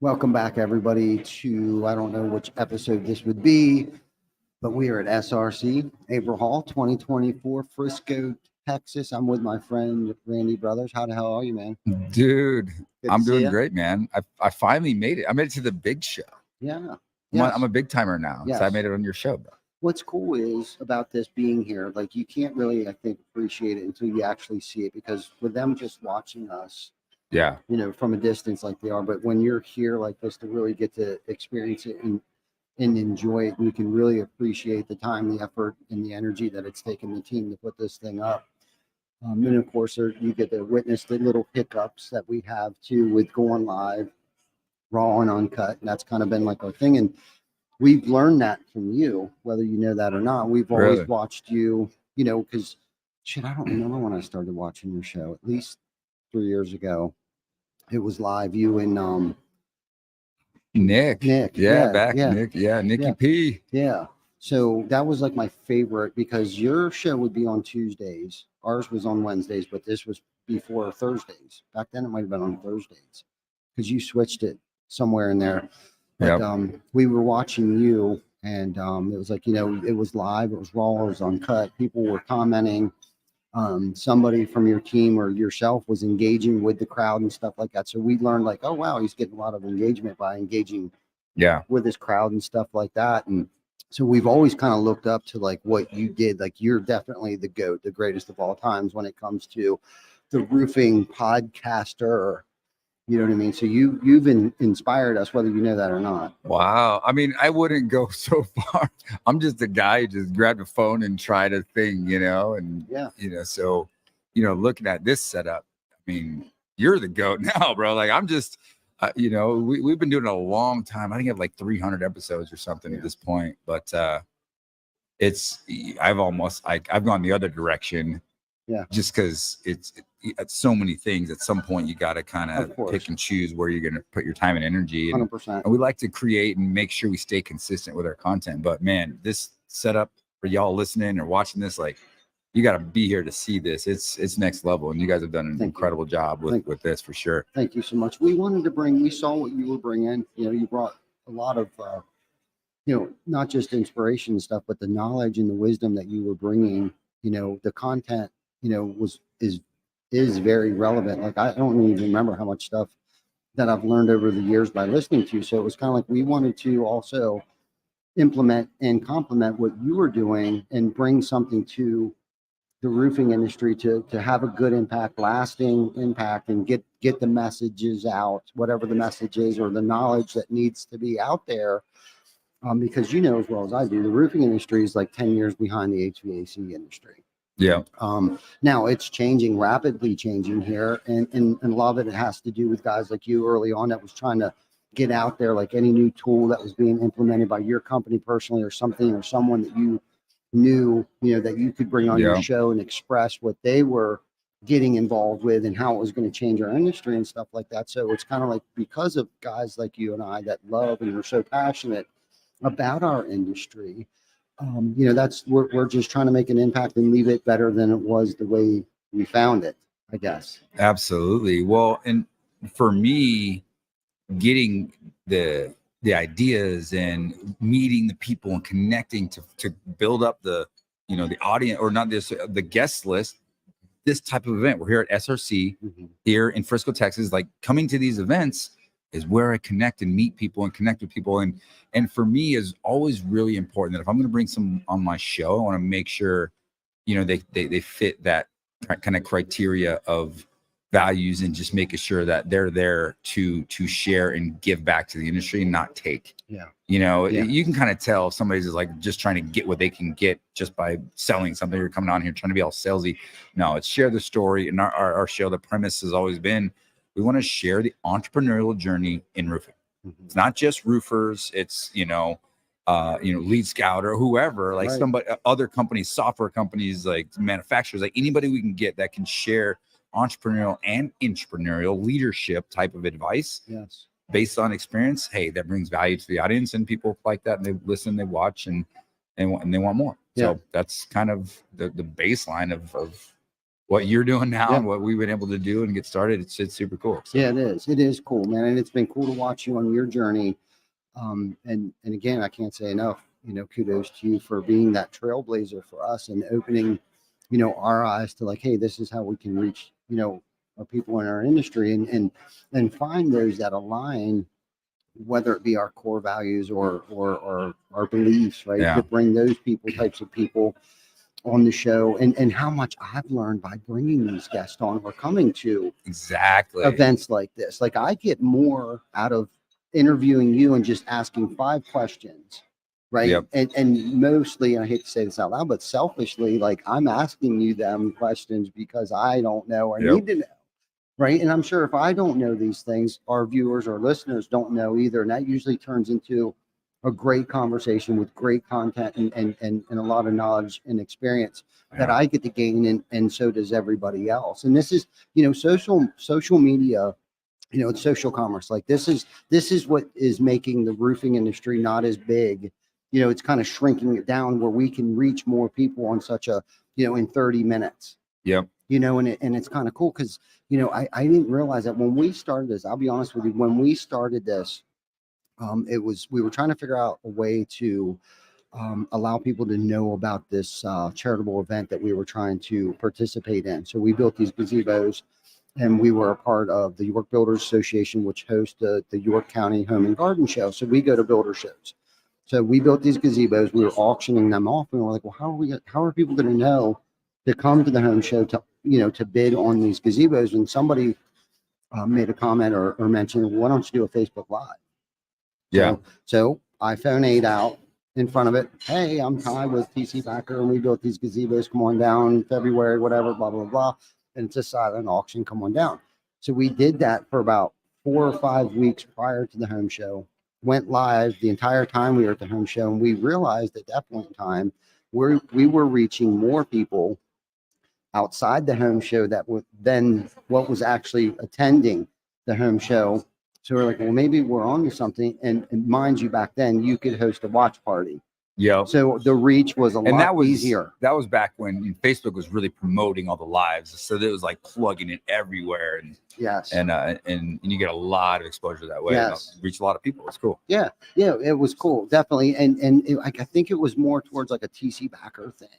Welcome back, everybody, to I don't know which episode this would be, but we are at SRC April Hall 2024, Frisco, Texas. I'm with my friend Randy Brothers. How the hell are you, man? Dude, Good I'm to see doing ya. great, man. I finally made it. I made it to the big show. Yeah. I'm a big timer now. Yes. So I made it on your show, bro. What's cool is about this being here, like you can't really, I think, appreciate it until you actually see it, because with them just watching us, Yeah. from a distance like they are, but when you're here like this to really get to experience it and enjoy it, you can really appreciate the time, the effort, and the energy that it's taken the team to put this thing up. And of course, you get to witness the little hiccups that we have too with going live, raw and uncut. And that's kind of been like our thing. And we've learned that from you, whether you know that or not. We've always Really? watched you, because shit, I don't remember when I started watching your show, at least 3 years ago. It was live, you and Nick. Nick. Yeah, back yeah. Nick. Yeah, Nicky Yeah. P. Yeah. So that was like my favorite, because your show would be on Tuesdays. Ours was on Wednesdays, but this was before Thursdays. Back then it might have been on Thursdays, because you switched it somewhere in there. But Yep. we were watching you, and it was like, it was live, it was raw, it was uncut. People were commenting. Somebody from your team or yourself was engaging with the crowd and stuff like that. So we learned like, oh wow, he's getting a lot of engagement by engaging Yeah. with his crowd and stuff like that. And so we've always kind of looked up to like what you did. Like you're definitely the GOAT, the greatest of all times when it comes to the roofing podcaster. You know what I mean? So you've inspired us, whether you know that or not. Wow. I mean, I wouldn't go so far. I'm just a guy who just grabbed a phone and tried a thing, and Yeah. so looking at this setup, I mean, you're the GOAT now, bro. Like I'm just we've been doing it a long time. I think I have like 300 episodes or something at this point, but I've gone the other direction. Yeah. Just because it's so many things. At some point, you got to kind of pick and choose where you're going to put your time and energy. And, 100%. and we like to create and make sure we stay consistent with our content. But man, this setup for y'all listening or watching this, like you got to be here to see this. It's next level, and you guys have done an incredible job with this for sure. Thank you so much. We saw what you were bringing. You brought a lot of not just inspiration and stuff, but the knowledge and the wisdom that you were bringing. The content is very relevant. Like I don't even remember how much stuff that I've learned over the years by listening to you. So it was kind of like we wanted to also implement and complement what you were doing and bring something to the roofing industry to have a good impact, lasting impact, and get the messages out, whatever the message is, or the knowledge that needs to be out there. Because as well as I do, the roofing industry is like 10 years behind the HVAC industry. Yeah. Now it's rapidly changing here. And a lot of it has to do with guys like you early on that was trying to get out there, like any new tool that was being implemented by your company personally or something, or someone that you knew, that you could bring on your show and express what they were getting involved with and how it was going to change our industry and stuff like that. So it's kind of like, because of guys like you and I that love and are so passionate about our industry, we're just trying to make an impact and leave it better than it was the way we found it, I guess. Absolutely. Well, and for me, getting the ideas and meeting the people and connecting to build up the audience, or not this, the guest list, this type of event. We're here at SRC here in Frisco, Texas. Like coming to these events is where I connect and meet people and connect with people. And for me is always really important that if I'm going to bring some on my show, I want to make sure, they fit that kind of criteria of values, and just making sure that they're there to share and give back to the industry and not take. You can kind of tell if somebody's like just trying to get what they can get just by selling something, or coming on here trying to be all salesy. No, it's share the story. And our show, the premise has always been, we want to share the entrepreneurial journey in roofing. It's not just roofers. It's, Lead Scout or whoever, like somebody, other companies, software companies, like manufacturers, like anybody we can get that can share entrepreneurial and intrapreneurial leadership type of advice. Yes. Based on experience. Hey, that brings value to the audience, and people like that, and they listen, they watch, and they want more. So that's kind of the baseline of what you're doing now Yeah. and what we've been able to do and get started. It's super cool. So. Yeah, it is. It is cool, man. And it's been cool to watch you on your journey. And again, I can't say enough, kudos to you for being that trailblazer for us and opening, our eyes to like, hey, this is how we can reach, our people in our industry and find those that align, whether it be our core values or our beliefs, right? Yeah. To bring those types of people on the show and how much I've learned by bringing these guests on or coming to Exactly events like this. Like I get more out of interviewing you and just asking 5 questions, right? Yep. And mostly, and I hate to say this out loud, but selfishly, like I'm asking you them questions because I don't know or Yep. need to know, right? And I'm sure if I don't know these things, our viewers or listeners don't know either, and that usually turns into a great conversation with great content and a lot of knowledge and experience that I get to gain, and so does everybody else. And this is, social media, it's social commerce. Like this is what is making the roofing industry not as big. It's kind of shrinking it down where we can reach more people on such a, in 30 minutes. Yep. And it's kind of cool because, I didn't realize that when we started this, I'll be honest with you, when we started this, we were trying to figure out a way to allow people to know about this charitable event that we were trying to participate in. So we built these gazebos, and we were a part of the York Builders Association, which hosts the York County Home and Garden Show. So we go to builder shows. So we built these gazebos. We were auctioning them off, and we're like, well, how are people going to know to come to the home show to bid on these gazebos? And somebody made a comment or mentioned, why don't you do a Facebook Live? Yeah. So iPhone 8 out in front of it. Hey, I'm Ty with TC Backer, and we built these gazebos. Come on down, February, whatever, blah, blah, blah. And it's a silent auction. Come on down. So we did that for about 4 or 5 weeks prior to the home show. Went live the entire time we were at the home show. And we realized at that point in time, we were reaching more people outside the home show than what was actually attending the home show. So we're like, well, maybe we're on to something. And mind you, back then you could host a watch party. Yeah. So the reach was a lot easier. That was back when Facebook was really promoting all the lives. So it was like plugging it everywhere. And yes. And you get a lot of exposure that way. Yes. Reach a lot of people. It's cool. Yeah. Yeah. It was cool. Definitely. And I think it was more towards like a TC Backer thing.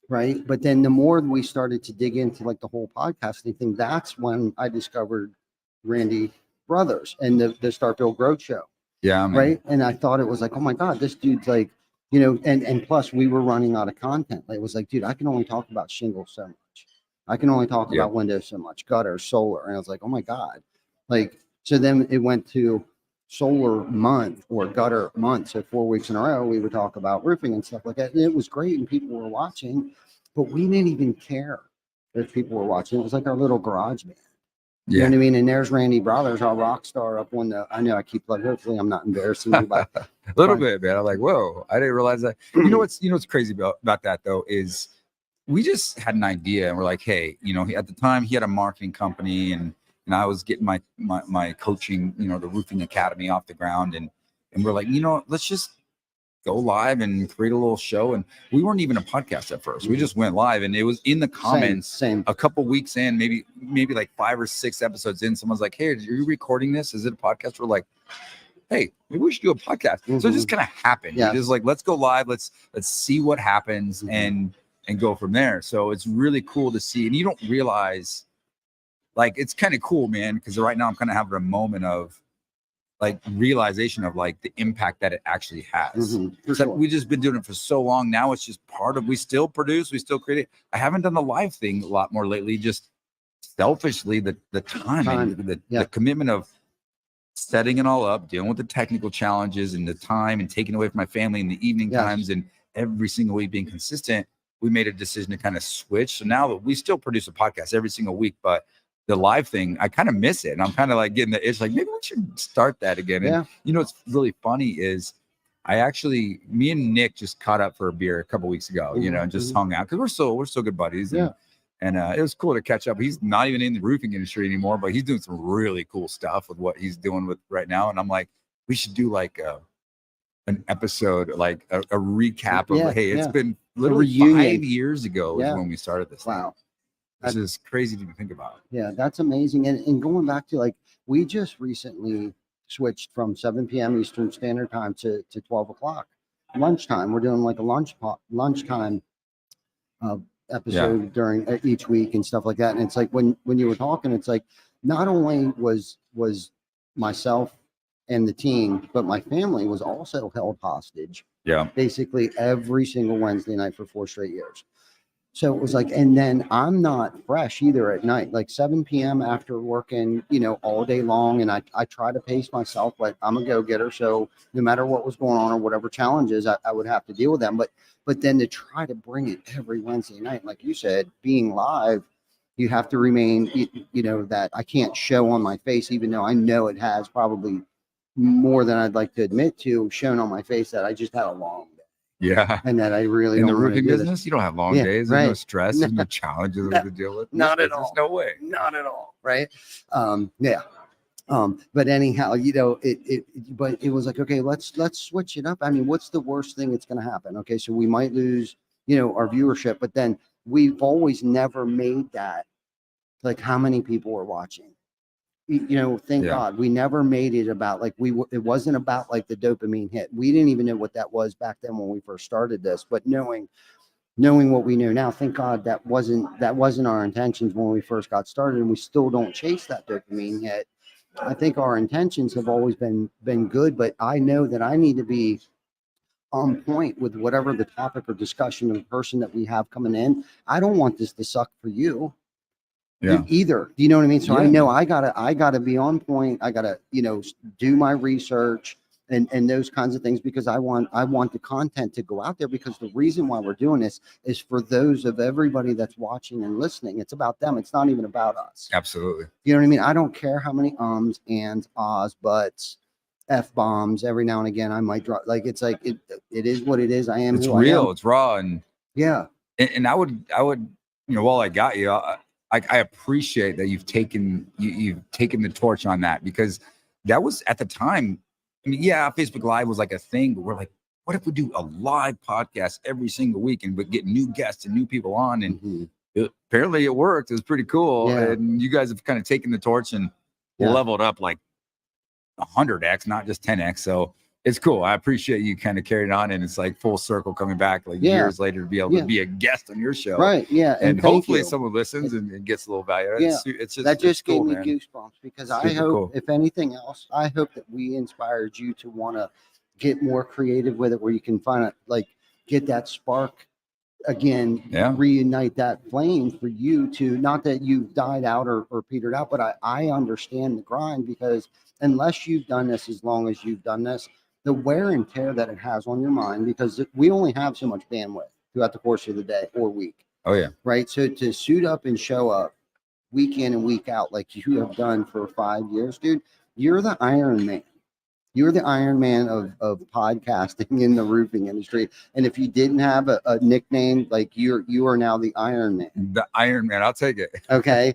Right. But then the more we started to dig into like the whole podcasting thing, that's when I discovered Randy Brothers and the Start Build Growth Show. Yeah. Man. Right. And I thought it was like, oh my God, this dude's like, and plus we were running out of content. Like, it was like, dude, I can only talk about shingles so much. I can only talk about windows so much, gutter, solar. And I was like, oh my God. Like, so then it went to solar month or gutter month. So 4 weeks in a row, we would talk about roofing and stuff like that. And it was great. And people were watching, but we didn't even care if people were watching. It was like our little garage band. You know what I mean? And there's Randy Brothers, our rock star up on the, I know I keep plugging, hopefully I'm not embarrassing you, but a little bit, man. I'm like, whoa, I didn't realize that. What's crazy about that though, is we just had an idea and we're like, hey, at the time he had a marketing company and I was getting my coaching, the roofing academy off the ground. And we're like, let's just go live and create a little show. And we weren't even a podcast at first. We just went live, and it was in the comments. Same. A couple weeks in, maybe like 5 or 6 episodes in, someone's like, hey, are you recording this? Is it a podcast? We're like, hey, maybe we should do a podcast. So it just kind of happened. Yeah. Just like, let's go live. Let's see what happens and go from there. So it's really cool to see. And you don't realize, like, it's kind of cool, man, because right now I'm kind of having a moment of like realization of like the impact that it actually has. We've just been doing it for so long. Now it's just part of, we still produce, we still create it. I haven't done the live thing a lot more lately, just selfishly, the time. And the commitment of setting it all up, dealing with the technical challenges and the time and taking away from my family in the evening times and every single week being consistent. We made a decision to kind of switch. So now that we still produce a podcast every single week, but the live thing, I kind of miss it. And I'm kind of like getting the itch, like maybe we should start that again. And what's really funny is me and Nick just caught up for a beer a couple weeks ago, and just hung out because we're so good buddies. And it was cool to catch up. He's not even in the roofing industry anymore, but he's doing some really cool stuff with what he's doing with right now. And I'm like, we should do like an episode, like a recap of, hey, it's been literally 5 years ago is when we started this. Wow. This is crazy to think about. Yeah, that's amazing. And going back to like, we just recently switched from 7 p.m. Eastern Standard Time to 12 o'clock lunchtime. We're doing like a lunchtime uh, episode during each week and stuff like that. And it's like when you were talking, it's like not only was myself and the team, but my family was also held hostage. Yeah. Basically every single Wednesday night for 4 straight years. So it was like, and then I'm not fresh either at night, like 7 p.m. after working, all day long. And I try to pace myself, but I'm a go-getter. So no matter what was going on or whatever challenges, I would have to deal with them. But then to try to bring it every Wednesday night, like you said, being live, you have to remain, that I can't show on my face, even though I know it has probably more than I'd like to admit to shown on my face that I just had a long day. Yeah. And that I really in don't the roofing do business, you don't have long Yeah, days. There's no stress. There's no challenges to deal with. Not at There's all. no way. Not at all. Right. Yeah. But anyhow, but it was like, okay, let's switch it up. I mean, what's the worst thing that's going to happen? Okay. So we might lose, our viewership, but then we've always never made that like how many people are watching. Thank God we never made it about like it wasn't about like the dopamine hit. We didn't even know what that was back then when we first started this, but knowing what we know now, thank God that wasn't our intentions when we first got started, and we still don't chase that dopamine hit. I think our intentions have always been good, but I know that I need to be on point with whatever the topic or discussion of the person that we have coming in. I don't want this to suck for you. Either. Do you know what I mean? So I know I gotta be on point. I gotta, do my research and those kinds of things, because I want the content to go out there, because the reason why we're doing this is for those of everybody that's watching and listening. It's about them. It's not even about us. Absolutely. You know what I mean? I don't care how many ums, ands, ahs, buts, F-bombs every now and again I might drop. Like it's like it is what it is. I am. It's real. It's raw. And I would, while I got you, I appreciate that you've taken the torch on that, because that was at the time. I mean, Facebook Live was like a thing, but we're like, what if we do a live podcast every single week and we get new guests and new people on? And apparently it worked. It was pretty cool. Yeah. And you guys have kind of taken the torch and leveled up like 100x, not just 10x. So it's cool. I appreciate you kind of carrying on, and it's like full circle coming back like years later to be able to be a guest on your show. Right. Yeah. And hopefully someone listens and gets a little value. Yeah. It's just, that just gave cool, me man. Goosebumps, because I hope, if anything else, I hope that we inspired you to want to get more creative with it, where you can find get that spark again, reunite that flame for you to, not that you've died out or petered out, but I understand the grind, because unless you've done this as long as you've done this, the wear and tear that it has on your mind, because we only have so much bandwidth throughout the course of the day or week. Oh yeah. Right. So to suit up and show up week in and week out, like you have done for 5 years, dude, you're the Iron Man. You're the Iron Man of podcasting in the roofing industry. And if you didn't have a nickname, like you are now the Iron Man. The Iron Man, I'll take it. Okay.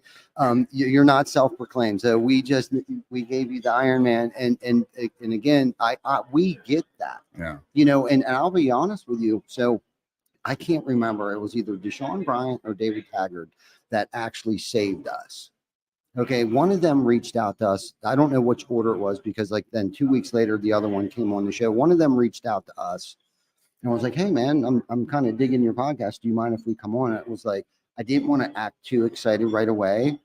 You're not self-proclaimed. So we gave you the Iron Man. And again, we get that. Yeah. And I'll be honest with you. So I can't remember. It was either Deshaun Bryant or David Taggart that actually saved us. Okay, one of them reached out to us. I don't know which order it was, because like then 2 weeks later, the other one came on the show. One of them reached out to us, and I was like, "Hey, man, I'm kind of digging your podcast. Do you mind if we come on?" It was like I didn't want to act too excited right away.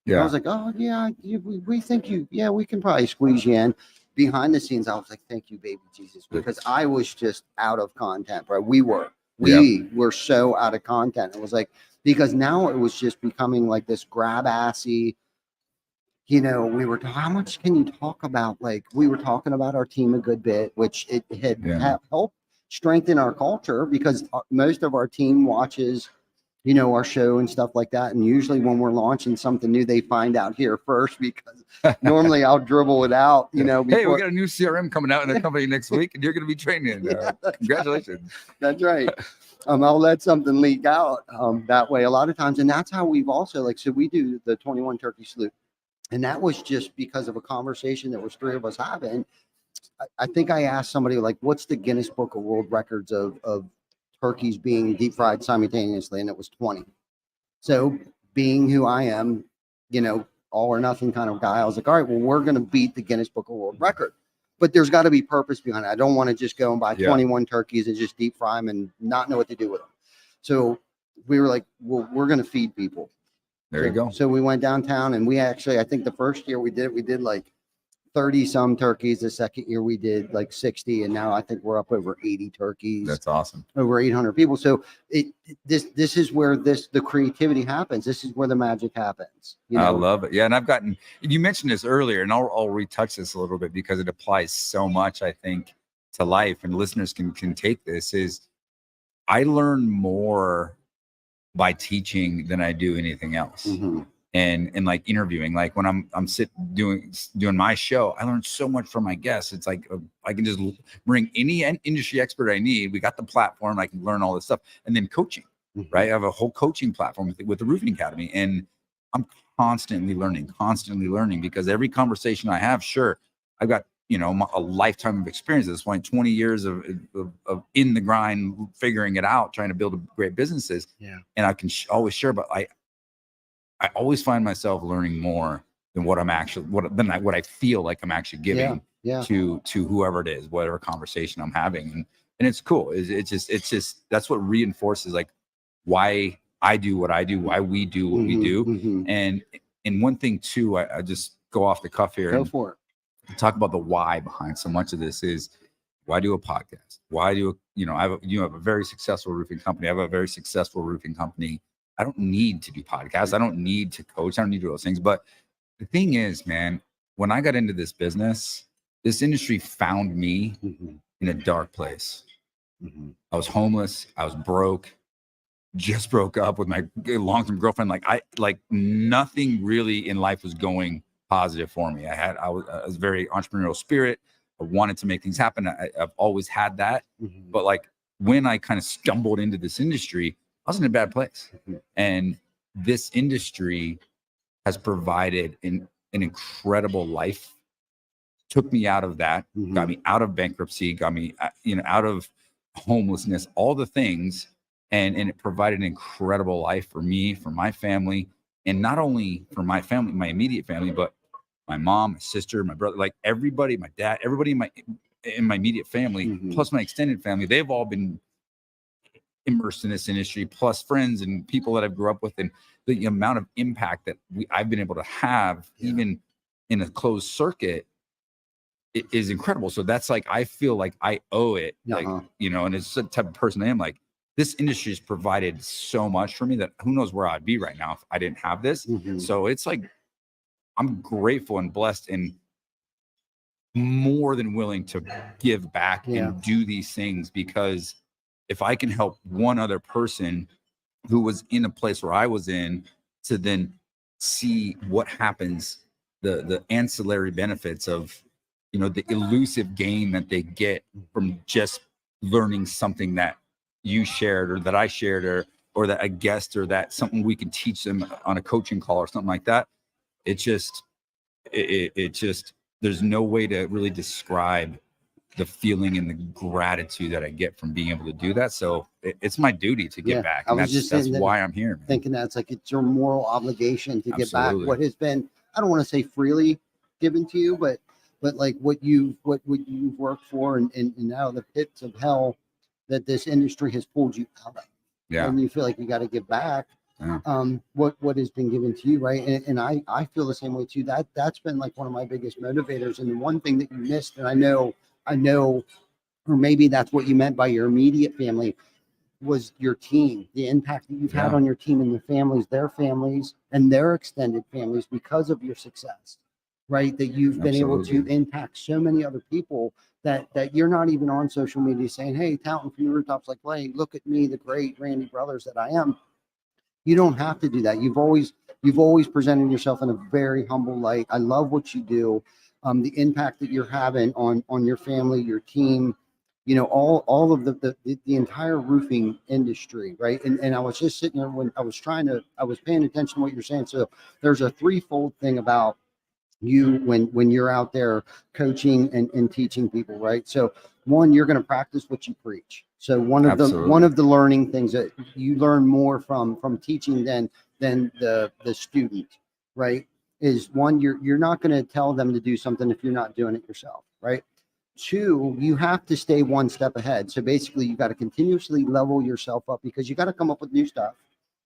Yeah, I was like, "Oh yeah, we think you. Yeah, we can probably squeeze you in." Behind the scenes, I was like, "Thank you, baby Jesus," because I was just out of content. Right, we were so out of content. It was like, because now it was just becoming like this grab assy. We were, how much can you talk about? Like, we were talking about our team a good bit, which it had helped strengthen our culture, because most of our team watches, our show and stuff like that. And usually when we're launching something new, they find out here first, because normally I'll dribble it out, before. Hey, we got a new CRM coming out in the company next week, and you're going to be training. Congratulations. That's right. I'll let something leak out that way a lot of times. And that's how we've also, so we do the 21 turkey salute. And that was just because of a conversation that was 3 of us having. I think I asked somebody, like, what's the Guinness Book of World Records of turkeys being deep fried simultaneously? And it was 20. So being who I am, you know, all or nothing kind of guy, I was like, all right, well, we're going to beat the Guinness Book of World Record. But there's got to be purpose behind it. I don't want to just go and buy 21 turkeys and just deep fry them and not know what to do with them. So we were like, well, we're going to feed people. There you go. So we went downtown, and we actually, I think the first year we did like 30 some turkeys. The second year we did like 60, and now I think we're up over 80 turkeys. That's awesome. Over 800 people. So this is where the creativity happens. This is where the magic happens. You know? I love it. Yeah, and you mentioned this earlier, and I'll retouch this a little bit because it applies so much, I think, to life, and listeners can take this. Is I learn more by teaching than I do anything else. Mm-hmm. And like interviewing, like when I'm doing my show, I learn so much from my guests. It's like I can just bring any industry expert I need. We got the platform, I can learn all this stuff. And then coaching, right? I have a whole coaching platform with the Roofing Academy, and I'm constantly learning because every conversation I have, sure, I've got, you know, a lifetime of experience at this point, 20 years of in the grind, figuring it out, trying to build great businesses. Yeah. And I can always share, but I always find myself learning more than what I feel like I'm actually giving to whoever it is, whatever conversation I'm having. And it's cool. It's just, that's what reinforces like why I do what I do, why we do what we do. Mm-hmm. And one thing too, I just go off the cuff here. Go for it. Talk about the why behind so much of this is why do a podcast? Why do, you know, you have a very successful roofing company. I have a very successful roofing company. I don't need to do podcasts. I don't need to coach. I don't need to do those things. But the thing is, man, when I got into this business, this industry found me in a dark place. Mm-hmm. I was homeless. I was broke. Just broke up with my long-term girlfriend. Like nothing really in life was going positive for me. I was very entrepreneurial spirit. I wanted to make things happen. I've always had that. Mm-hmm. But like when I kind of stumbled into this industry, I was in a bad place. Mm-hmm. And this industry has provided an incredible life, took me out of that, mm-hmm. got me out of bankruptcy, got me, out of homelessness, all the things. And it provided an incredible life for me, for my family, and not only for my family, my immediate family, but my mom, my sister, my brother, like everybody, my dad, everybody in my immediate family, mm-hmm. plus my extended family, they've all been immersed in this industry, plus friends and people that I grew up with, and the amount of impact that I've been able to have, even in a closed circuit, it is incredible. So that's like, I feel like I owe it, like, and it's the type of person I am. Like, this industry has provided so much for me that who knows where I'd be right now if I didn't have this. Mm-hmm. So it's like, I'm grateful and blessed and more than willing to give back and do these things, because if I can help one other person who was in a place where I was in to then see what happens, the ancillary benefits of, the elusive gain that they get from just learning something that you shared or that I shared or that a guest or that something we can teach them on a coaching call or something like that. It just, there's no way to really describe the feeling and the gratitude that I get from being able to do that. So it's my duty to give back. And that's why I'm here, man. Thinking that's like, it's your moral obligation to give back what has been, I don't want to say freely given to you, but like what you've worked for and out of the pits of hell that this industry has pulled you out of. Yeah. And you feel like you got to give back. Yeah. What has been given to you, right? And I feel the same way too. That's been like one of my biggest motivators. And the one thing that you missed, and I know, or maybe that's what you meant by your immediate family, was your team, the impact that you've had on your team and their families, and their extended families because of your success, right? That you've been able to impact so many other people that you're not even on social media saying, hey, touting from the rooftops like, hey, look at me, the great Randy Brothers that I am. You don't have to do that. You've always presented yourself in a very humble light. I love what you do. The impact that you're having on your family, your team, all of the entire roofing industry, right? And I was just sitting there when I was paying attention to what you're saying. So there's a threefold thing about you when you're out there coaching and teaching people, right? So one, you're going to practice what you preach. So one of the learning things that you learn more from teaching than than the student, right? Is one, you're not going to tell them to do something if you're not doing it yourself, right? Two, you have to stay one step ahead. So basically, you got to continuously level yourself up because you got to come up with new stuff,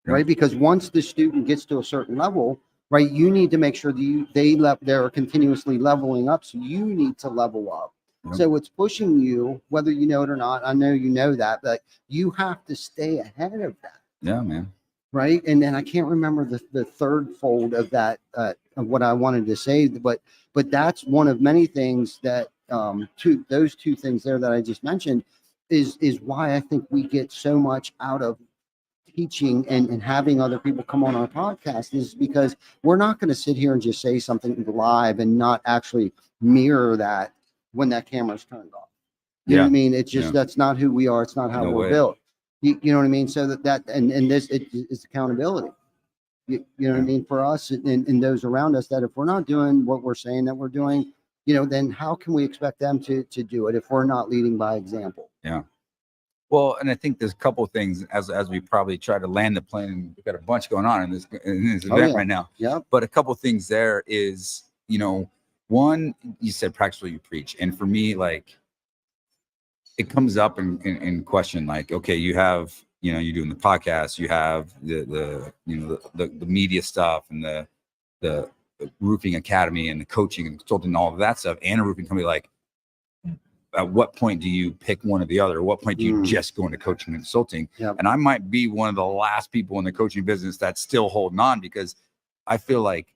right? Because once the student gets to a certain level, right, you need to make sure that they're continuously leveling up. So you need to level up. So it's pushing you, whether you know it or not. I know you know that, but you have to stay ahead of that. Yeah, man. Right. And then I can't remember the third fold of that, of what I wanted to say, but that's one of many things that, those two things there that I just mentioned is why I think we get so much out of teaching and having other people come on our podcast, is because we're not going to sit here and just say something live and not actually mirror that when that camera's turned off. You know what I mean? It's just, that's not who we are. It's not how we're built. You know what I mean? So and this is accountability. You know what I mean? For us and those around us, that if we're not doing what we're saying that we're doing, then how can we expect them to do it if we're not leading by example? Yeah. Well, and I think there's a couple of things as we probably try to land the plane. We've got a bunch going on in this event right now. Yeah. But a couple of things there is, one, you said practice what you preach. And for me, like, it comes up in question, like, okay, you have, you're doing the podcast, you have the media stuff and the roofing academy and the coaching and consulting and all of that stuff, and a roofing company. Like, at what point do you pick one or the other? At what point do you just go into coaching and consulting? Yep. And I might be one of the last people in the coaching business that's still holding on, because I feel like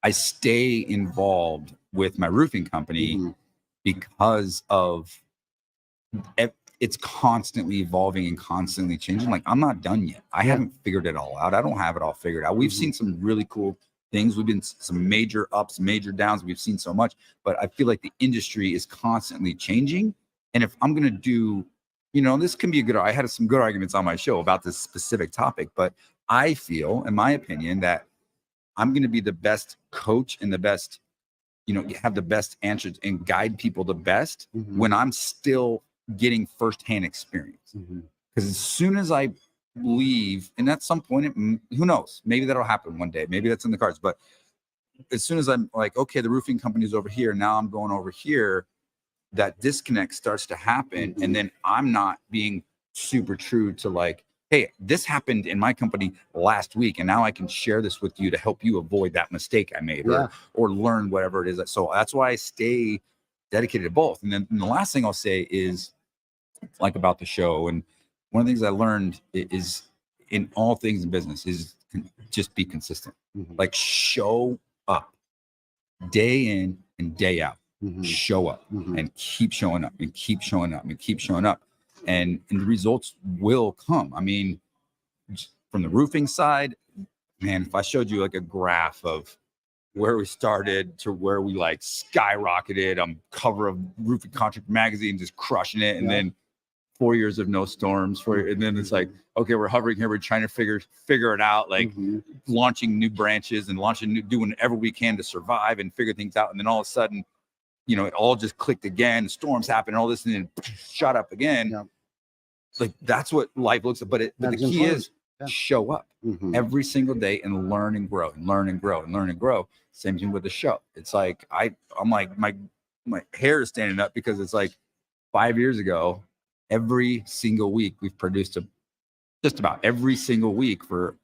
I stay involved with my roofing company because of it's constantly evolving and constantly changing. Like, I'm not done yet. I haven't figured it all out. I don't have it all figured out. We've seen some really cool things. We've been some major ups, major downs. We've seen so much, but I feel like the industry is constantly changing. And if I'm going to do, this can be I had some good arguments on my show about this specific topic, but I feel, in my opinion, that I'm going to be the best coach and the best, have the best answers and guide people the best when I'm still getting firsthand experience. Because as soon as I leave, and at some point, who knows, maybe that'll happen one day, maybe that's in the cards, but as soon as I'm like, okay, the roofing company's over here, now I'm going over here, that disconnect starts to happen. And then I'm not being super true to, like, hey, this happened in my company last week, and now I can share this with you to help you avoid that mistake I made, or learn whatever it is. So that's why I stay dedicated to both. And then the last thing I'll say is, like, about the show, and one of the things I learned is in all things in business is just be consistent. Like, show up day in and day out. Show up and keep showing up and keep showing up and keep showing up, and the results will come. I mean, from the roofing side, man, if I showed you like a graph of where we started to where we like skyrocketed, I'm cover of Roofing Contract magazine, just crushing it, and then 4 years of no storms, and then it's like, okay, we're hovering here, we're trying to figure it out, like launching new branches and doing whatever we can to survive and figure things out, and then all of a sudden, it all just clicked again, storms happen, all this, and then shot up again. Like, that's what life looks like. But the key is show up every single day and learn and grow and learn and grow and learn and grow. Same thing with the show. It's like I'm like my hair is standing up, because it's like 5 years ago, every single week we've produced just about every single week for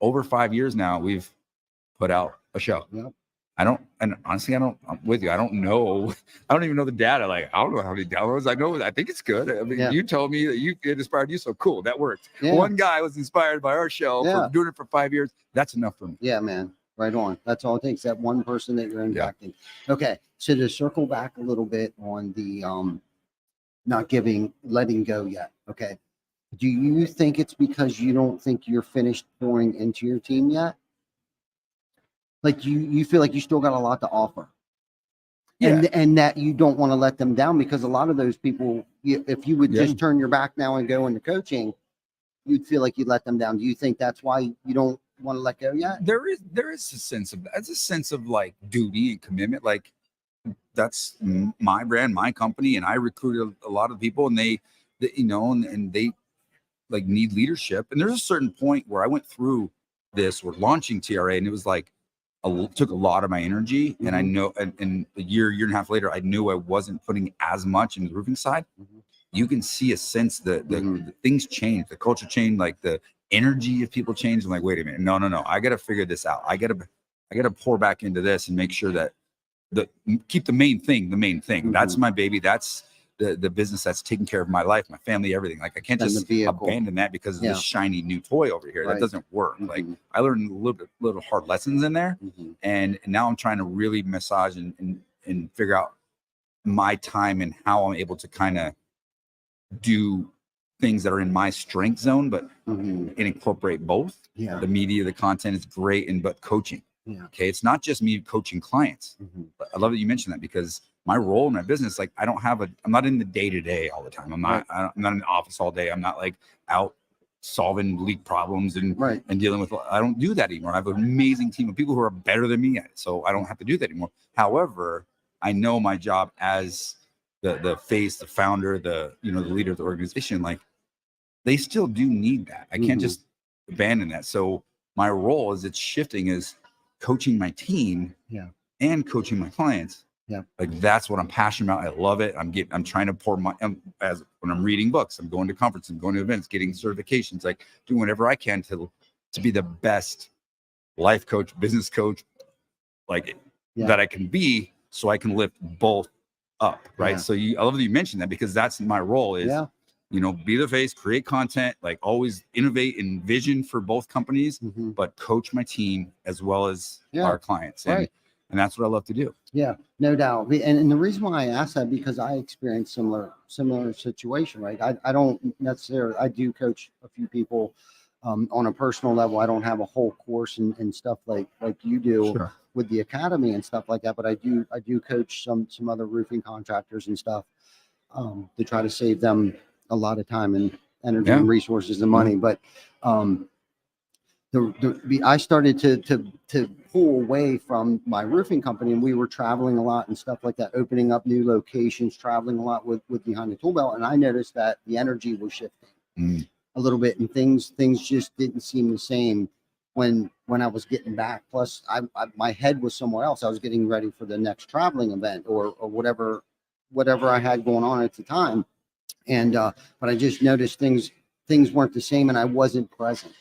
over 5 years now, we've put out a show. I'm with you. I don't even know the data. Like, I don't know how many downloads. I think it's good. I mean, you told me that it inspired you. So cool. That worked. One guy was inspired by our show for doing it for 5 years. That's enough for me. Yeah, man. Right on. That's all it takes. That one person that you're impacting. Okay. So to circle back a little bit on the, letting go yet. Okay. Do you think it's because you don't think you're finished pouring into your team yet? Like, you feel like you still got a lot to offer, and that you don't want to let them down, because a lot of those people, if you would just turn your back now and go into coaching, you'd feel like you let them down. Do you think that's why you don't want to let go yet? There is a sense of like duty and commitment. Like, that's my brand, my company, and I recruited a lot of people, and they and they like need leadership. And there's a certain point where I went through this, we're launching TRA, and it was like took a lot of my energy. And I know, and a year and a half later, I knew I wasn't putting as much in the roofing side. You can see a sense that the things change, the culture change, like the energy of people change. I'm like, wait a minute, no, I got to figure this out. I got to pour back into this and make sure that keep the main thing. That's my baby. That's the business that's taking care of my life, my family, everything. Like I can't just abandon that because of this shiny new toy over here. That doesn't work. Like I learned little hard lessons in there, and now I'm trying to really massage and figure out my time and how I'm able to kind of do things that are in my strength zone, but and incorporate both. The media, the content is great, but coaching. Okay, it's not just me coaching clients. But I love that you mentioned that, because my role in my business, like I'm not in the day-to-day all the time. I'm not in the office all day. I'm not like out solving leak problems and dealing with, I don't do that anymore. I have an amazing team of people who are better than me at it, so I don't have to do that anymore. However, I know my job as the face, the founder, the leader of the organization, like they still do need that. I can't just abandon that. So my role as it's shifting is coaching my team and coaching my clients. Like that's what I'm passionate about. I love it. I'm trying to pour when I'm reading books, I'm going to conferences, I'm going to events, getting certifications, like doing whatever I can to be the best life coach, business coach, like that I can be, so I can lift both up. Right. So I love that you mentioned that, because that's my role is, be the face, create content, like always innovate and vision for both companies, but coach my team as well as our clients. And that's what I love to do. Yeah, no doubt. And the reason why I asked that, because I experienced similar situation, right? I don't necessarily, I do coach a few people on a personal level. I don't have a whole course and stuff like you do with the academy and stuff like that. But I do coach some other roofing contractors and stuff to try to save them a lot of time and energy and resources and money. But I started to pull away from my roofing company, and we were traveling a lot and stuff like that, opening up new locations, traveling a lot with behind the ToolBelt. And I noticed that the energy was shifting a little bit, and things just didn't seem the same when I was getting back. Plus my head was somewhere else. I was getting ready for the next traveling event or whatever I had going on at the time. And but I just noticed things weren't the same, and I wasn't present.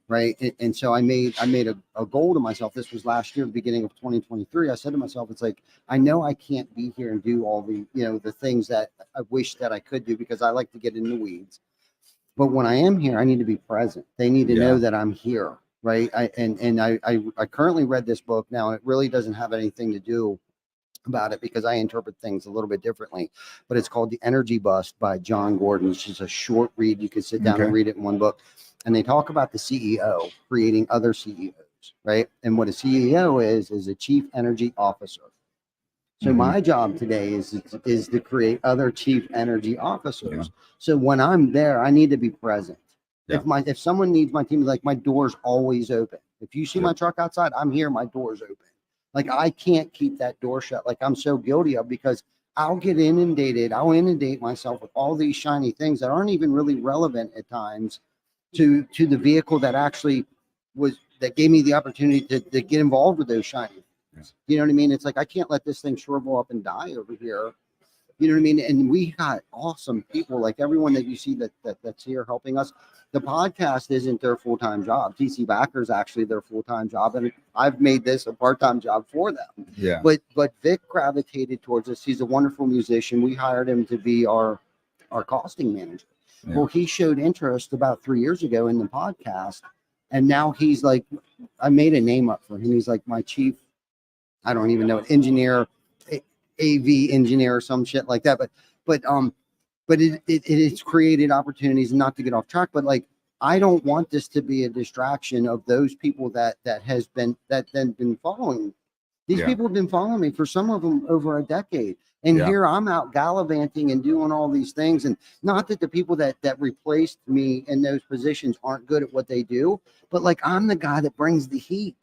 Right. And so I made a goal to myself. This was last year, the beginning of 2023. I said to myself, it's like, I know I can't be here and do all the, the things that I wish that I could do, because I like to get in the weeds. But when I am here, I need to be present. They need to know that I'm here. Right. I currently read this book now. It really doesn't have anything to do about it, because I interpret things a little bit differently, but it's called The Energy Bust by John Gordon. It's just a short read. You could sit down and read it in one book. And they talk about the CEO creating other CEOs, right? And what a CEO is a chief energy officer. So my job today is to create other chief energy officers. So when I'm there, I need to be present. If someone needs my team, like, my door's always open. If you see my truck outside, I'm here, my door's open. Like, I can't keep that door shut, like I'm so guilty of, because I'll get inundated. I'll inundate myself with all these shiny things that aren't even really relevant at times to the vehicle that actually that gave me the opportunity to get involved with those shiny things. You know what I mean? It's like, I can't let this thing shrivel up and die over here. You know what I mean? And we got awesome people, like everyone that you see that's here helping us. The podcast isn't their full-time job. TC Backer is actually their full-time job, and I've made this a part-time job for them. But Vic gravitated towards us. He's a wonderful musician. We hired him to be our costing manager. Well, he showed interest about 3 years ago in the podcast, and now he's like, I made a name up for him. He's like my chief, I don't even know, engineer, AV engineer or some shit like that. But it's created opportunities, not to get off track, but like, I don't want this to be a distraction of those people that have been following. These people have been following me for some of them over a decade. And here I'm out gallivanting and doing all these things. And not that the people that replaced me in those positions aren't good at what they do, but like, I'm the guy that brings the heat.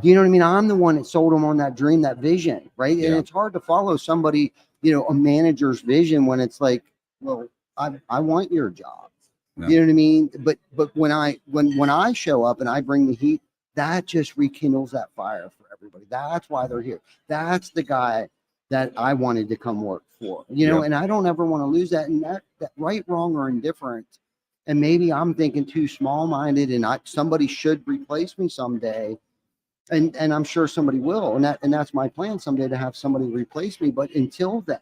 You know what I mean? I'm the one that sold them on that dream, that vision, right? And it's hard to follow somebody, a manager's vision when it's like, well, I want your job. Yeah. You know what I mean? But when I show up and I bring the heat, that just rekindles that fire for everybody. That's why they're here. That's the guy that I wanted to come work for. Yep. And I don't ever want to lose that. And that right, wrong, or indifferent. And maybe I'm thinking too small-minded, and somebody should replace me someday. And I'm sure somebody will. And that's my plan someday, to have somebody replace me. But until then,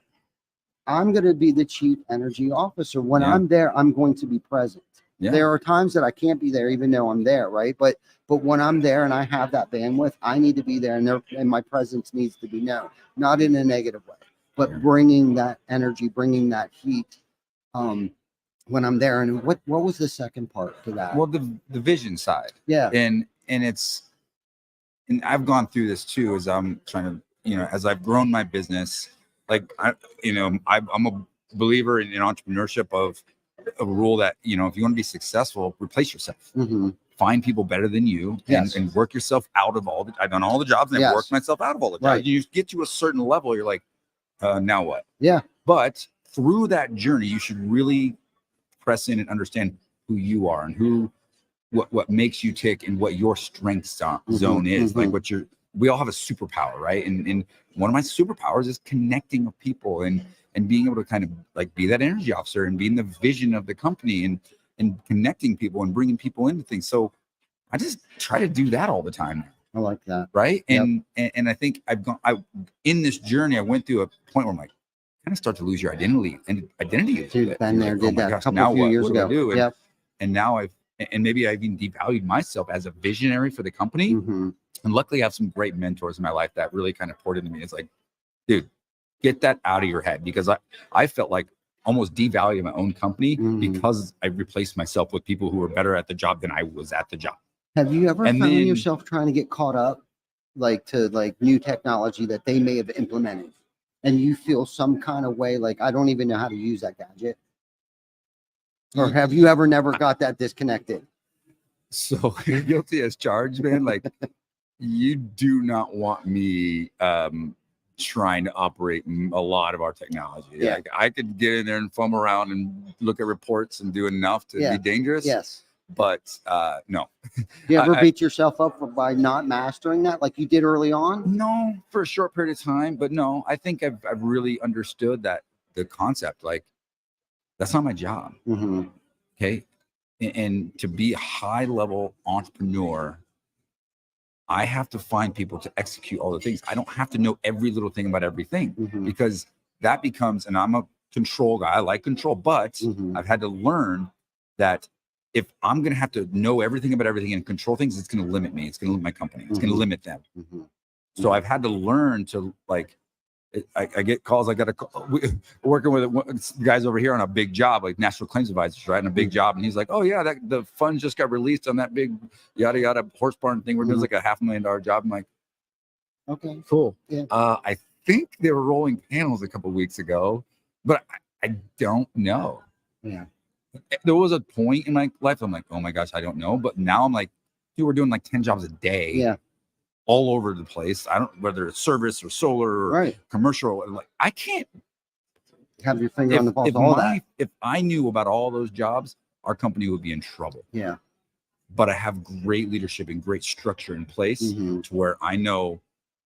I'm going to be the chief energy officer. When Yeah. I'm there, I'm going to be present. Yeah. There are times that I can't be there, even though I'm there, right? But when I'm there and I have that bandwidth, I need to be there, and my presence needs to be known, not in a negative way, but Yeah. bringing that energy, bringing that heat. When I'm there. And what was the second part to that? Well, the vision side. Yeah. And I've gone through this too, as I'm trying to, as I've grown my business, like I'm a believer in entrepreneurship of a rule that, if you want to be successful, replace yourself. Mm-hmm. Find people better than you, and work yourself out of I've done all the jobs, and I've worked myself out of all the jobs. Right. You get to a certain level, you're like, now what? Yeah. But through that journey, you should really press in and understand who you are, and what makes you tick, and what your strength zone is. Mm-hmm. Like we all have a superpower, right? And one of my superpowers is connecting with people, and being able to kind of like be that energy officer, and being the vision of the company, and connecting people and bringing people into things. So I just try to do that all the time. I like that. Right. Yep. And I think in this journey, I went through a point where I'm like, kind of start to lose your identity. Dude, Ben there did that a couple few years ago. Do? Yep. And now maybe I've even devalued myself as a visionary for the company. Mm-hmm. And luckily I have some great mentors in my life that really kind of poured into me. It's like, dude, get that out of your head, because I felt like almost devaluing my own company because I replaced myself with people who were better at the job than I was at the job. Have you ever found yourself trying to get caught up to new technology that they may have implemented, and you feel some kind of way like, I don't even know how to use that gadget? Or have you never got that disconnected? So you're guilty as charged, man. Like, you do not want me trying to operate a lot of our technology. Yeah. Like, I could get in there and foam around and look at reports and do enough to be dangerous. Yes. But no. You ever beat yourself up by not mastering that like you did early on? No, for a short period of time. But no, I think I've really understood that the concept, like, that's not my job. Mm-hmm. Okay. And to be a high level entrepreneur, I have to find people to execute all the things. I don't have to know every little thing about everything, because that becomes, and I'm a control guy. I like control, but I've had to learn that if I'm going to have to know everything about everything and control things, it's going to limit me. It's going to limit my company. It's going to limit them. So I've had to learn to, like, I get calls. I got working with guys over here on a big job, like national claims advisors, right? On a big job. And he's like, oh yeah, the funds just got released on that big yada yada horse barn thing. We're doing like a $500,000 job. I'm like, okay, cool. Yeah. I think they were rolling panels a couple of weeks ago, but I don't know. Yeah. There was a point in my life I'm like, oh my gosh, I don't know. But now I'm like, dude, we're doing like 10 jobs a day. Yeah. All over the place. I don't, whether it's service or solar or commercial. Like, I can't have your finger on the pulse of all that. If I knew about all those jobs, our company would be in trouble. Yeah. But I have great leadership and great structure in place to where I know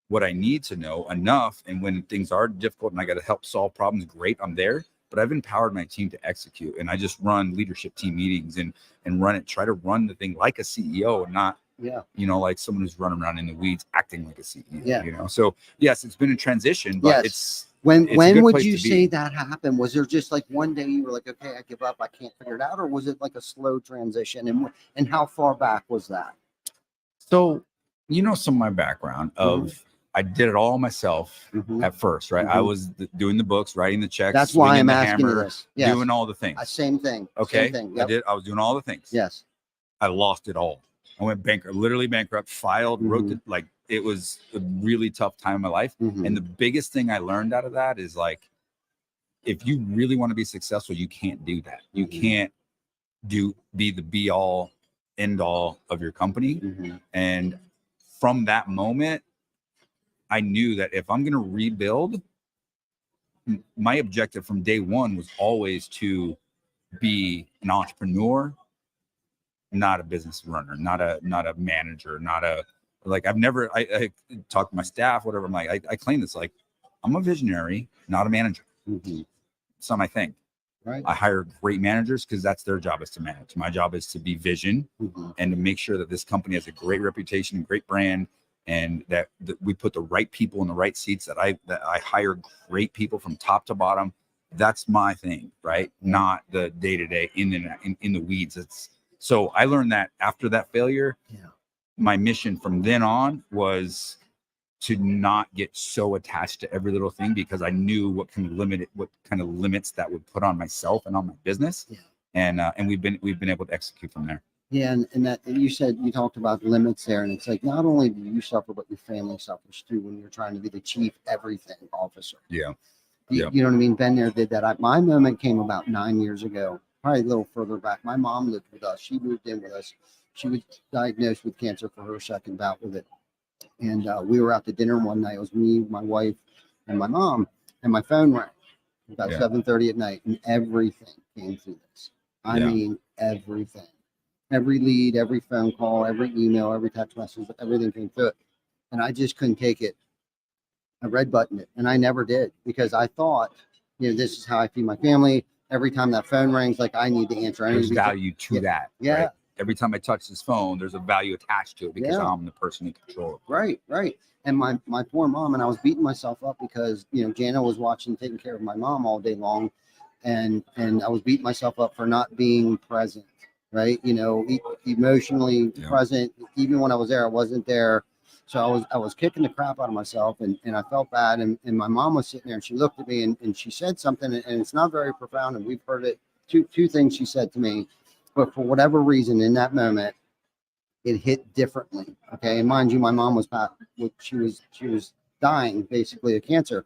what I need to know enough. And when things are difficult and I got to help solve problems, great, I'm there. But I've empowered my team to execute. And I just run leadership team meetings and try to run the thing like a CEO, and not, like someone who's running around in the weeds acting like a CEO, So yes, it's been a transition, but it's when would you say that happened? Was there just like one day you were like, okay, I give up, I can't figure it out? Or was it like a slow transition? And how far back was that? So, some of my background of, I did it all myself at first, right? I was doing the books, writing the checks. That's why I'm asking you this. Yes. Doing all the things. Same thing. Okay. Same thing. Yep. I was doing all the things. Yes. I lost it all. I went bankrupt, literally bankrupt, filed, wrote it. Like, it was a really tough time in my life. And the biggest thing I learned out of that is, like, if you really want to be successful, you can't do that. You can't be the be all end all of your company. And from that moment, I knew that if I'm going to rebuild, my objective from day one was always to be an entrepreneur, not a business runner, not a manager, I talk to my staff, whatever. I'm like, I claim this, like, I'm a visionary, not a manager. Mm-hmm. It's not my thing. Right. I hire great managers because that's their job, is to manage. My job is to be vision and to make sure that this company has a great reputation and great brand, and that we put the right people in the right seats, that I hire great people from top to bottom. That's my thing, right? Not the day-to-day in the weeds. So I learned that after that failure, my mission from then on was to not get so attached to every little thing, because I knew what kind of limits that would put on myself and on my business. And we've been able to execute from there. Yeah, and that you talked about limits there, and it's like, not only do you suffer, but your family suffers too when you're trying to be the chief everything officer. Yeah. You know what I mean? Ben there did that. My moment came about 9 years ago, probably a little further back. My mom lived with us. She moved in with us. She was diagnosed with cancer for her second bout with it. And we were out to dinner one night. It was me, my wife, and my mom. And my phone rang about 7:30 at night, and everything came through this. I mean, everything. Every lead, every phone call, every email, every text message, everything came through it. And I just couldn't take it. I red buttoned it, and I never did, because I thought, this is how I feed my family. Every time that phone rings, like, I need to answer. There's value to that. Yeah. Right? Every time I touch this phone, there's a value attached to it, because I'm the person in control. Right. And my poor mom, and I was beating myself up because, Jana was watching, taking care of my mom all day long. And I was beating myself up for not being present, right? Emotionally present. Even when I was there, I wasn't there. So I was kicking the crap out of myself, and I felt bad. And my mom was sitting there, and she looked at me, and she said something, and it's not very profound, and we've heard it. Two things she said to me, but for whatever reason in that moment, it hit differently. Okay. And mind you, my mom was she was dying basically of cancer.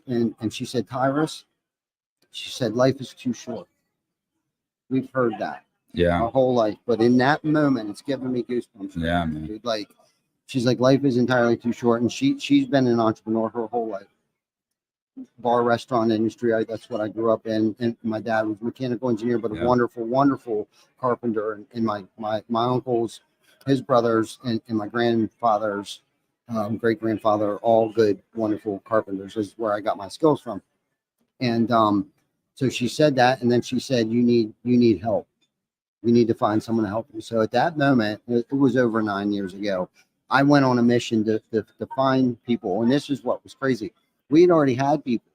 And she said, Tyrus, she said, life is too short. We've heard that our whole life, but in that moment, it's giving me goosebumps. Yeah, man. Dude, like, she's like, life is entirely too short. And she's been an entrepreneur her whole life. Bar restaurant industry. That's what I grew up in. And my dad was a mechanical engineer, but a wonderful, wonderful carpenter. And my uncles, his brothers, and my grandfather's great grandfather are all good, wonderful carpenters. This is where I got my skills from. And so she said that, and then she said, you need help. You need to find someone to help you. So at that moment, it was over 9 years ago, I went on a mission to find people. And this is what was crazy. We had already had people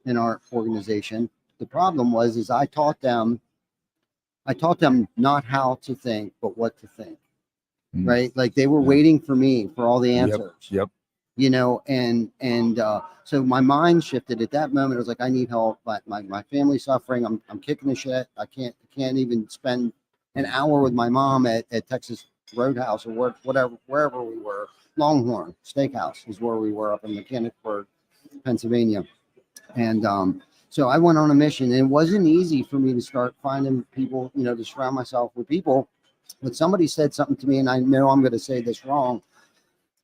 in our organization. The problem was I taught them not how to think, but what to think. Right? Like, they were waiting for me for all the answers. Yep. So my mind shifted at that moment. It was like, I need help. My family's suffering. I'm kicking the shit. I can't even spend an hour with my mom at Texas Roadhouse or wherever we were. Longhorn Steakhouse is where we were, up in Mechanicsburg, Pennsylvania. And so I went on a mission, and it wasn't easy for me to start finding people, to surround myself with people. But somebody said something to me, and I know I'm going to say this wrong,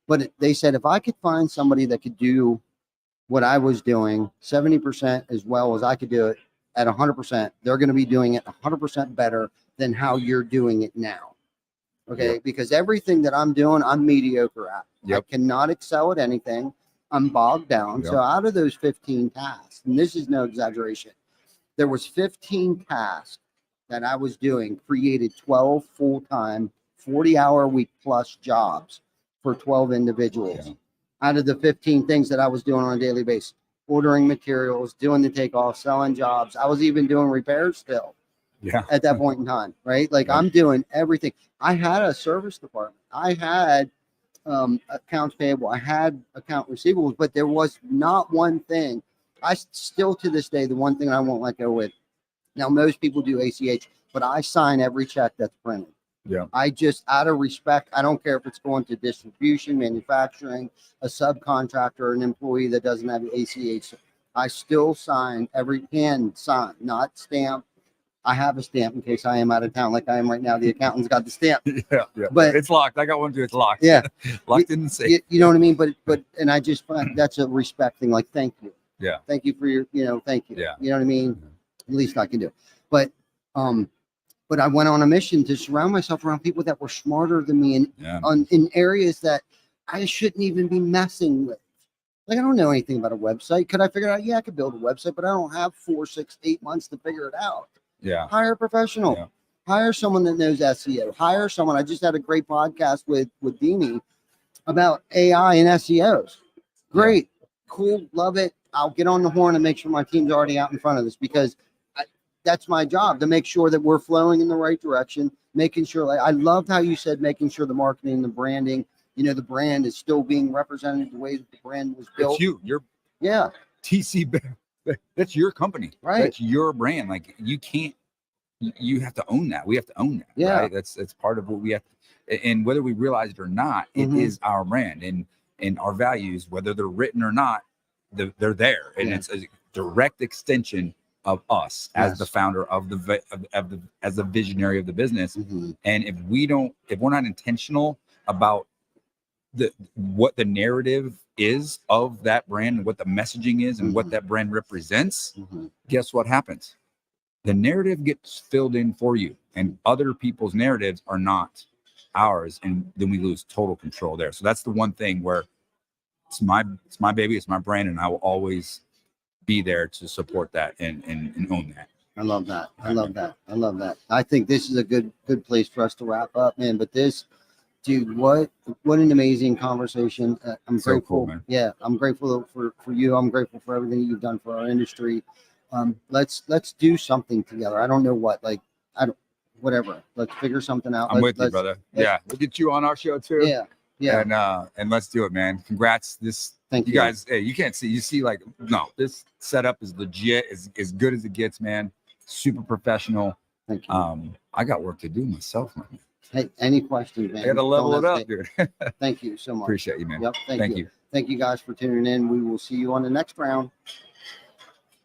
but they said, if I could find somebody that could do what I was doing 70% as well as I could do it at 100%, they're going to be doing it 100% better than how you're doing it now. Okay. Because everything that I'm doing, I'm mediocre at. I cannot excel at anything. I'm bogged down. So out of those 15 tasks, and this is no exaggeration, there was 15 tasks that I was doing, created 12 full-time, 40-hour-a-week plus jobs for 12 individuals. Out of the 15 things that I was doing on a daily basis, ordering materials, doing the takeoff, selling jobs. I was even doing repairs still at that point in time, right? Like, I'm doing everything. I had a service department. I had accounts payable. I had account receivables, but there was not one thing. I still, to this day, the one thing I won't let go with. Now, most people do ACH, but I sign every check that's printed. I just, out of respect, I don't care if it's going to distribution, manufacturing, a subcontractor, an employee that doesn't have ACH. I still sign every hand sign, not stamp. I have a stamp in case I am out of town, like I am right now. The accountant's got the stamp. But it's locked. I got one too. It's locked. Locked in the safe. You know what I mean? But and I just find that's a respect thing. Like, thank you. Thank you for your, thank you. You know what I mean? At least I can do. But But I went on a mission to surround myself around people that were smarter than me Yeah. in areas that I shouldn't even be messing with. Like, I don't know anything about a website. Could I figure it out? Yeah, I could build a website, but I don't have 4, 6, 8 months to figure it out. Yeah. Hire a professional. Yeah. Hire someone that knows SEO. Hire someone. I just had a great podcast with Dini about AI and SEOs. Great. Cool. Love it. I'll get on the horn and make sure my team's already out in front of this, because that's my job, to make sure that we're flowing in the right direction, making sure, like, I loved how you said, making sure the marketing, the branding, the brand is still being represented the way that the brand was built. It's you're Yeah. TC, that's your company, Right. That's your brand. Like, you have to own that. We have to own that. Yeah. Right? That's part of what we have to, and whether we realize it or not, it is our brand, and our values, whether they're written or not, they're there, and it's a direct extension of us as the founder of as the visionary of the business. And if we're not intentional about what the narrative is of that brand, and what the messaging is, and what that brand represents, guess what happens? The narrative gets filled in for you, and other people's narratives are not ours, and then we lose total control there. So that's the one thing where it's my baby, it's my brand, and I will always be there to support that and own that. I love that. I love that. I love that. I think this is a good place for us to wrap up, man. But this, dude, what an amazing conversation. I'm So grateful. cool, man. Yeah, I'm grateful for you. I'm grateful for everything you've done for our industry. Let's do something together. I don't know what, like, whatever. Let's figure something out. I'm with you, brother. Yeah, we'll get you on our show too. Yeah. And let's do it, man. Congrats. Thank you. You guys, hey, you can't see. You see, like, no, this setup is legit. As good as it gets, man. Super professional. Thank you. I got work to do myself, man. Hey, any questions, man? I got to level Don't it up, hesitate. dude. Thank you so much. Appreciate you, man. Yep. Thank you. Thank you guys for tuning in. We will see you on the next round.